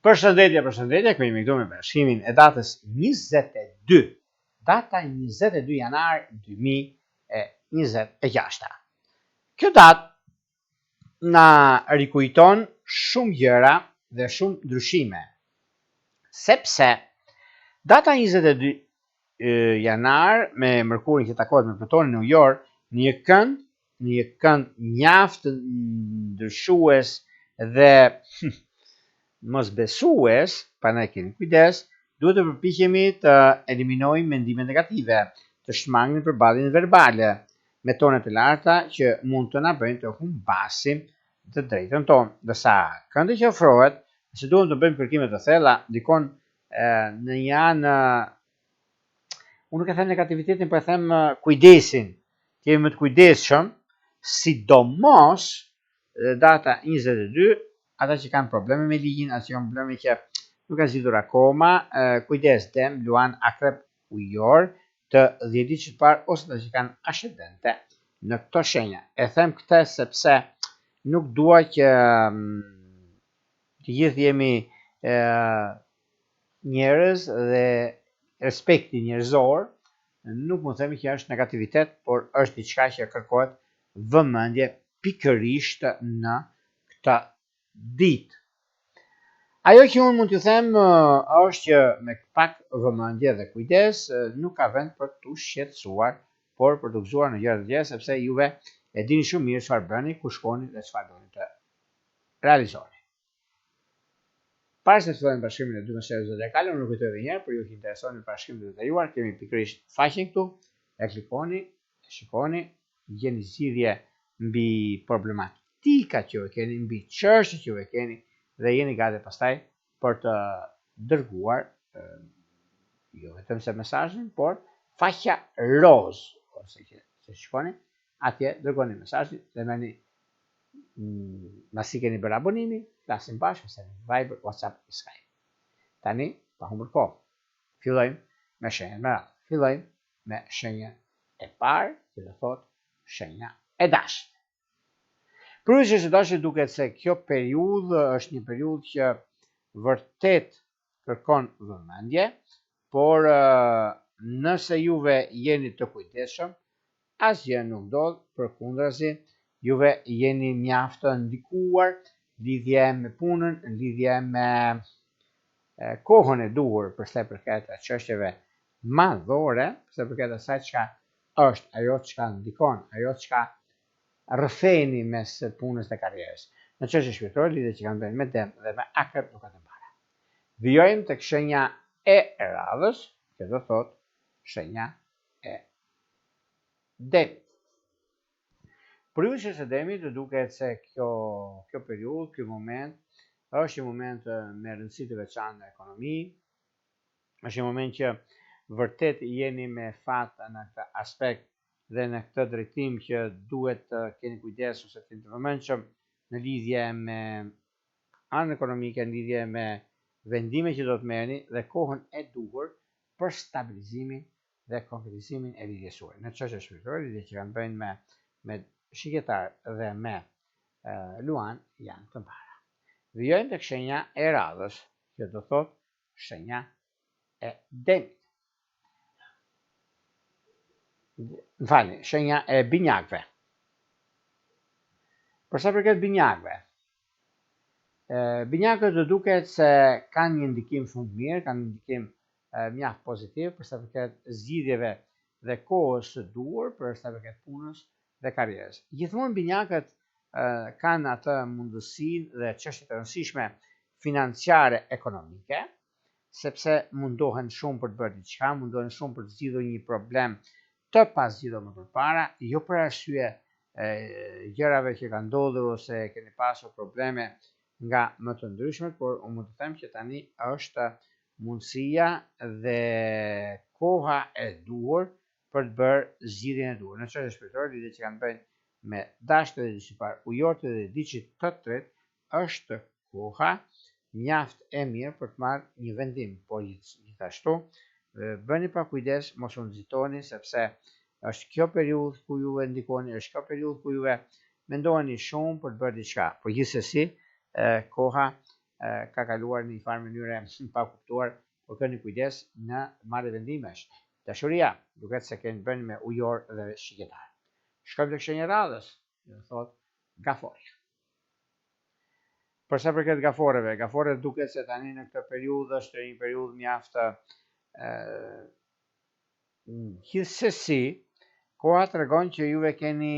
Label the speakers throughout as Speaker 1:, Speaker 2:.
Speaker 1: Përshëndetje, kemi këtu me bashkimin e datës 22. Data 22 janar 2026. Kjo datë na rikujton shumë gjëra dhe shumë ndryshime. Sepse data 22 janar me Mërkurin që takohet me Plutonin në New York në një kënd mjaft ndryshues dhe mos besues, pa ne keni kujdes, duhet të përpiqemi të eliminojmë mendime negative, të shmangim përballjen verbale me tone të larta që mund të na bëjnë të humbasim të drejtën tonë. Ndërsa këndi që ofrohet, se duhem të bëjmë kërkime të thella, ndikon në një anë, unë nuk e them negativitetin, por e them kujdesin. Të jemi më të kujdesshëm, sidomos data 22. Ata që kanë probleme me ligjin, ata që kanë probleme që nuk kanë zgjidhur akoma, kujdes dem, luan, akrep, ujor, të 10 ditë që parë, ose ata që kanë ascendente në këto shenja. E them këtë sepse nuk dua që të gjithë jemi njerëz dhe respekti njerëzor, nuk mund të themi që është negativitet, por është diçka që kërkohet vëmendje pikërisht në këtë ditë. Ajo që unë mund t'ju them është që me pak vëmendje dhe kujdes nuk ka vend për t'u shqetësuar, por për t'u gëzuar në gjëra të tjera, sepse juve e dini shumë mirë çfarë bëni, ku shkoni dhe çfarë doni të realizoni. Para se të fillojmë bashkimin e dy mesazheve zodiakale, unë kujtoj edhe një herë për ju që interesoni në bashkimin e detajuar, kemi pikërisht faqen këtu, e klikoni, e shikoni, gjeni zgjidhje mbi problematika që ju keni, mbi çështjet që ju keni dhe jeni gati pastaj për të dërguar jo vetëm se mesazhin, por faqja roz, ose që shikoni, atje dërgoni mesazhin dhe merrni masi keni bërë abonimin, flasim bashkë ose në Viber, WhatsApp e Skype. Tani, pa humbur kohë. Fillojmë me shenjën me radhë. Fillojmë me shenjën e parë, që do thotë shenja e dashit. Për ju që dashit duket se kjo periudhë është një periudhë që vërtet kërkon vëmendje, por nëse juve jeni të kujdesshëm, asgjë nuk ndodh, përkundrazi, juve jeni mjaft të ndikuar lidhje me punën, lidhje me kohën e duhur për sa i përket çështjeve madhore, për sa i përket asaj çka është ajo çka ndikon, ajo çka rrëfeni mes punës dhe karrierës. Në çështje shpirtërore, lidhje që kanë bënë me Dem dhe me Akrep nuk kanë para. Vijojmë tek shenja e radhës, që do thotë shenja e Demit. Për ju që së Demit, të duket se kjo periudhë, ky moment, është një moment me rëndësi të veçantë në ekonomi, është një moment që vërtet jeni me fat në këtë aspekt dhe në këtë drejtim që duhet të keni kujdes ose të jeni të vëmendshëm në lidhje me anën ekonomike, në lidhje me vendime që do të merrni dhe kohën e duhur për stabilizimin dhe konkretizimin e lidhjes suaj. Në çështje shpirtërore, lidhje që kanë bënë me shiketar dhe me luan janë të para. Vijojmë tek shenja e radhës, që do thotë shenja e Demit. Shenja e binjakëve. Për sa përket binjakëve, binjakët do duket se kanë një ndikim shumë të mirë, kanë një ndikim mjaft pozitiv për sa përket zgjidhjeve dhe kohës së duhur për sa përket punës dhe karrierës. Gjithmonë binjakët kanë atë mundësinë dhe çështje të rëndësishme financiare ekonomike, sepse mundohen shumë për të bërë diçka, mundohen shumë për të zgjidhur një problem të pazgjidhur më përpara, jo për arsye gjërave që kanë ndodhur ose keni pasur probleme nga më të ndryshmet, por unë mund të them që tani është mundësia dhe koha e duhur për të bërë zgjidhjen e duhur. Në çështje shpirtërore, lidhje që kanë bënë me dashkët e dishepar, ujorët dhe diçit të tretë, është koha mjaft e mirë për të marrë një vendim, por gjithashtu bëni pa kujdes, mos u nxitoni, sepse është kjo periudhë ku juve ndikoni, është kjo periudhë ku juve mendoni shumë për të bërë diçka. Por gjithsesi, koha ka kaluar në një farë mënyre pa kuptuar, por keni kujdes në marrje vendimesh. Dashuria, duket se keni bën me ujor dhe shqiptar. Shkojmë tek shenja e radhës, do thot gaforja. Për sa përket gaforeve, gaforet duket se tani në këtë periudhë është një periudhë mjaft gjithsesi, koha tregon që juve keni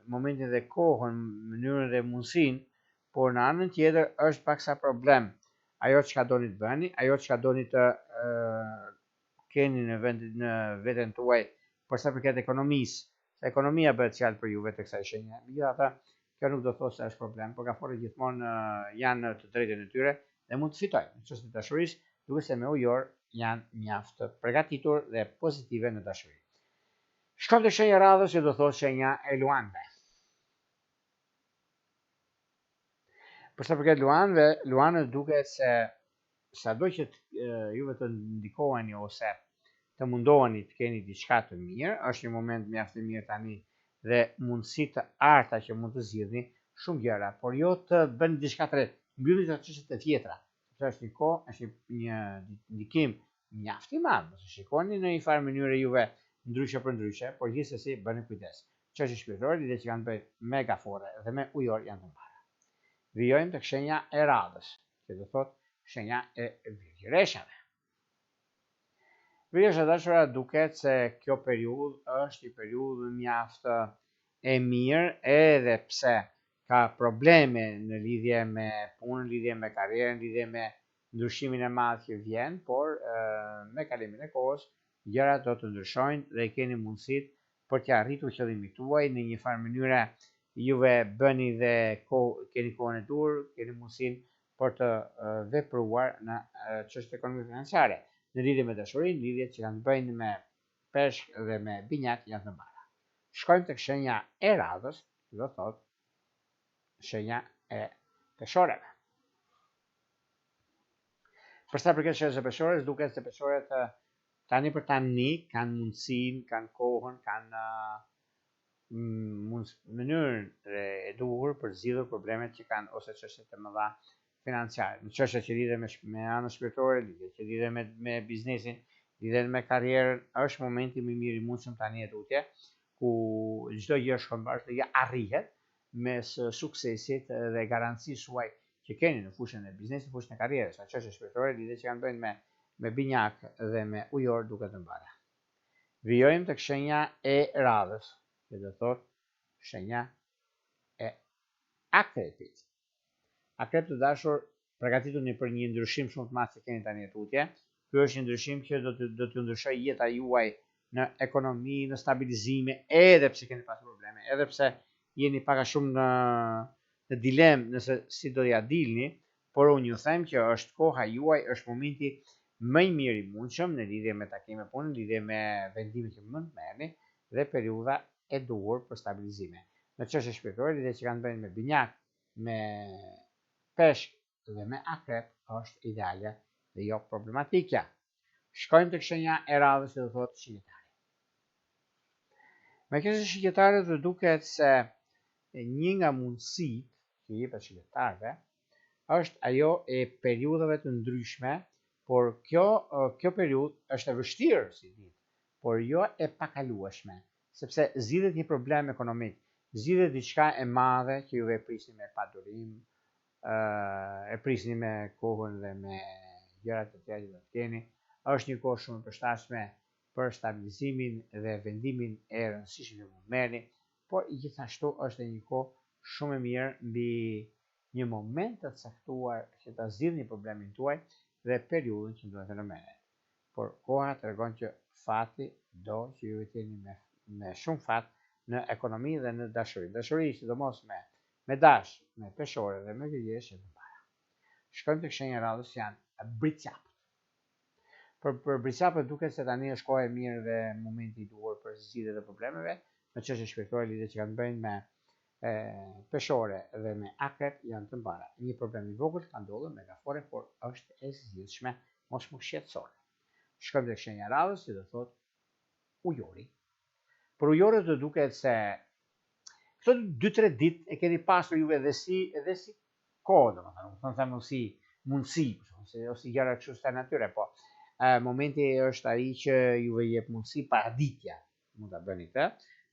Speaker 1: momentin dhe kohën, mënyrën dhe mundësinë, por në anën tjetër është paksa problem. Ajo çka doni të bëni, ajo çka doni të keni në veten tuaj, për sa përket ekonomisë, se ekonomia bëhet fjalë për juve tek kësaj shenje. Megjithatë, kjo nuk do të thotë se është problem, por gaforët gjithmonë janë të drejtën e tyre dhe mund të fitojnë. Në çështjen e dashurisë, duket se me ujor janë mjaft të përgatitur dhe pozitive në dashuri. Shkojmë te shenja e radhës, që do thotë shenja e luanëve. Për sa përket luanëve, luanët duket se sado që juve të ndikoheni ose të mundoheni të keni diçka të mirë, është një moment mjaft i mirë tani dhe mundësi të arta që mund të zgjidhni shumë gjëra, por jo të bëni diçka të re, mbyllni ato çështjet e tjetra. Sepse është një kohë, është një ndikim mjaft i madh. Mos e shikoni në një farë mënyrë juve ndryshe për ndryshe, por gjithsesi bëni kujdes. Çështje shpirtërore, lidhje që kanë bëjë me gafore dhe me ujor janë të mbara. Vijojmë tek shenja e radhës, që do thotë shenja e virgjëreshave. Virgjëresha dashura, duket se kjo periudhë është një periudhë mjaft e mirë, edhe pse ka probleme në lidhje me punën, në lidhje me karrierën, në lidhje me ndryshimin e madh që vjen, por me kalimin e kohës gjërat do të ndryshojnë dhe keni mundësitë për të arritur qëllimin tuaj në një farë mënyre. Juve bëni dhe keni kohën e dur, keni mundësinë për të vepruar në çështje ekonomike financiare. Në lidhje me dashurinë, lidhjet që kanë bëjnë me peshk dhe me binjak janë të mbara. Shkojmë tek shenja e radhës, që do thotë shenja e peshoreve. Për sa përket shenjës së peshores, duket se peshorët tani për tani kanë mundësinë, kanë kohën, kanë mënyrën e duhur për zgjidhur problemet që kanë ose çështjet e mëdha financiare. Në çështjet që lidhen me anën shpirtërore, që lidhen me biznesin, lidhen me karrierën, është momenti më i mirë i mundshëm tani e tutje, ku çdo gjë shkon bashkë dhe arrihet mes suksesit dhe garancisë suaj që keni në fushën e biznesit, fushën e karrierës. Ato çështje shpirtërore, lidhje që kanë bëjnë me binjak dhe me ujor duket të mbara. Vijojmë tek shenja e radhës, që do thotë shenja e akrepit. Akrep të dashur, përgatituni për një ndryshim shumë të madh që keni tani tutje. Ky është një ndryshim që do t'ju ndryshojë jeta juaj në ekonomi, në stabilizime, edhe pse keni pasur probleme, edhe pse jeni pak a shumë në dilemë nëse si do ja dilni, por unë ju them që është koha juaj, është momenti më i mirë i mundshëm në lidhje me takime punë, në lidhje me vendimet që mund të merrni dhe periudha e duhur për stabilizime. Në çështje shpirtërore, lidhje që kanë bënë me binjak, me peshk dhe me akrep është ideale dhe jo problematikja. Shkojmë tek shenja e radhës, që do thotë shqiptari. Me kësaj shqiptarët do duket se një nga mundësitë që jepet shqiptarëve është ajo e periudhave të ndryshme, por kjo periudhë është e vështirë si ditë, por jo e pakalueshme, sepse zgjidhet një problem ekonomik, zgjidhet diçka e madhe që juve prisni me padurim, e prisni me kohën dhe me gjërat e tjera që do të keni. Është një kohë shumë e përshtatshme për stabilizimin dhe vendimin e rëndësishëm që mund merrni, por gjithashtu është një kohë shumë e mirë mbi një moment të caktuar që ta zgjidhni problemin tuaj dhe periudhën që duhet të merrni. Por koha tregon që fati do që ju jeni me shumë fat në ekonomi dhe në dashuri. Dashuri sidomos me dash, me peshore dhe me virgjëreshe të mbara. Shkojmë tek shenja e radhës, janë bricjapët. Për bricjapët duket se tani është kohë e mirë dhe momenti i duhur për zgjidhjet e problemeve në çështje shpirtërore, lidhje që kanë bëjnë me peshore dhe me akrep janë të mbara. Një problem i vogël ka ndodhur me gafore, por është e zgjidhshme, mos më shqetësoni. Shkojmë tek shenja e radhës, që do thotë ujori. Për ujorët do duket se këto 2-3 ditë e keni pasur juve edhe si kohë, domethënë, them mundësi, ose gjëra kështu të natyre, po momenti është ai që juve jep mundësi paraditja, mund ta bëni këtë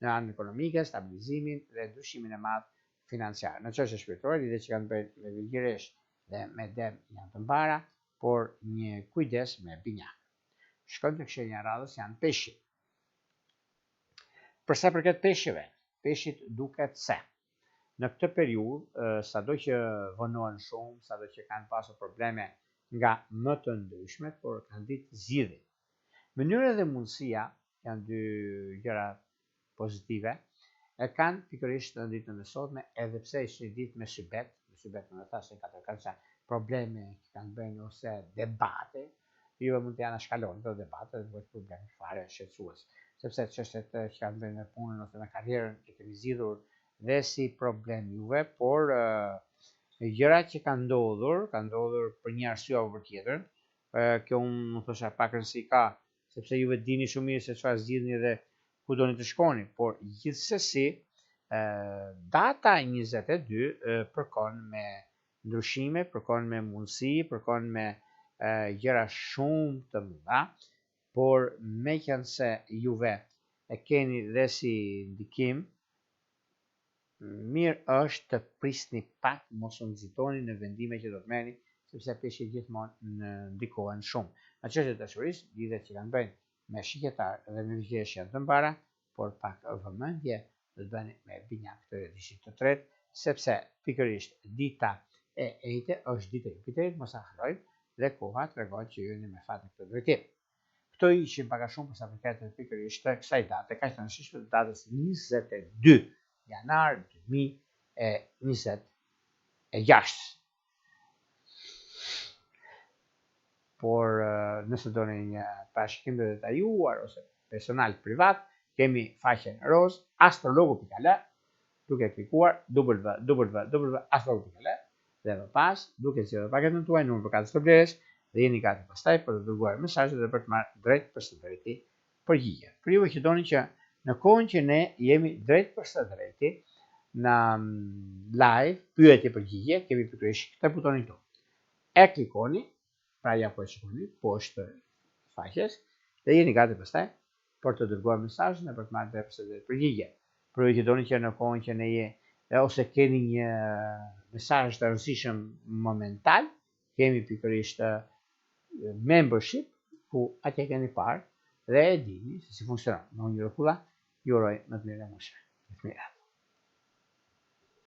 Speaker 1: në anën ekonomike, stabilizimin dhe ndryshimin e madh financiar. Në çështje shpirtërore, lidhjet që kanë bërë me Virgjëresht dhe me Dem janë të mbara, por një kujdes me binjak. Shkojmë tek shenja e radhës, janë peshqit. Për sa përket peshqive, peshqit duket se në këtë periudhë, sado që vonohen shumë, sado që kanë pasur probleme nga më të ndryshmet, por kanë ditë zgjidhje. Mënyra dhe mundësia janë dy gjëra pozitive, e kanë pikërisht në ditën e sotme, edhe pse është një ditë me shybet në thasë ka probleme që kanë bënë ose debate, juve mund të janë shkalon të debate dhe bëjt probleme fare shqetësues, sepse çështjet që kanë bënë me punën ose me karrierën e keni zgjidhur dhe si problem juve, por gjërat që kanë ndodhur për një arsye apo për tjetrën. Kjo unë më thosha pak rëndësi ka, sepse juve dini shumë mirë se çfarë zgjidhni dhe ku doni të shkoni, por gjithsesi data 22 përkon me ndryshime, përkon me mundësi, përkon me gjëra shumë të mëdha, por meqense juve e keni dhe si ndikim, mirë është të prisni pak, mos u nxitoni në vendime që do të merrni, sepse peshqit gjithmonë ndikohen shumë. Në çështje të dashurisë, lidhjet që kanë bënë me shqyrtar dhe me Virgjëresht janë të mbara, por pak vëmendje do të bëni me binjak të dishit të tretë, sepse pikërisht dita e ejte është dita e Jupiterit, mos e harrojmë, dhe koha tregon që jeni me fat në këtë drejtim. Këto ishin pak a shumë për sa përket pikërisht kësaj date, kaq të rëndësishme, datës 22 janar 2026. Por nëse doni një parashikim të detajuar ose personal privat, kemi faqen roz astrologu.al, duke klikuar www.astrologu.al dhe më pas duke zgjedhur paketën tuaj numër për katës së vlerës dhe jeni gati pastaj për të dërguar mesazhet dhe për të marrë drejt për së drejti përgjigje. Për juve që doni që në kohën që ne jemi drejt për së drejti në live pyetje përgjigje, kemi pikërisht këtë butonin këtu. E klikoni, pra ja po e shikoni poshtë faqes dhe jeni gati pastaj për të dërguar mesazhin dhe për të marrë drejt për së drejti përgjigje. Për ju që doni që në kohën që ne ose keni një mesazh të rëndësishëm momental, kemi pikërisht membership, ku atje keni parë dhe e dini se si funksionon. Në një rregulla, ju uroj më të mirë e mundshme.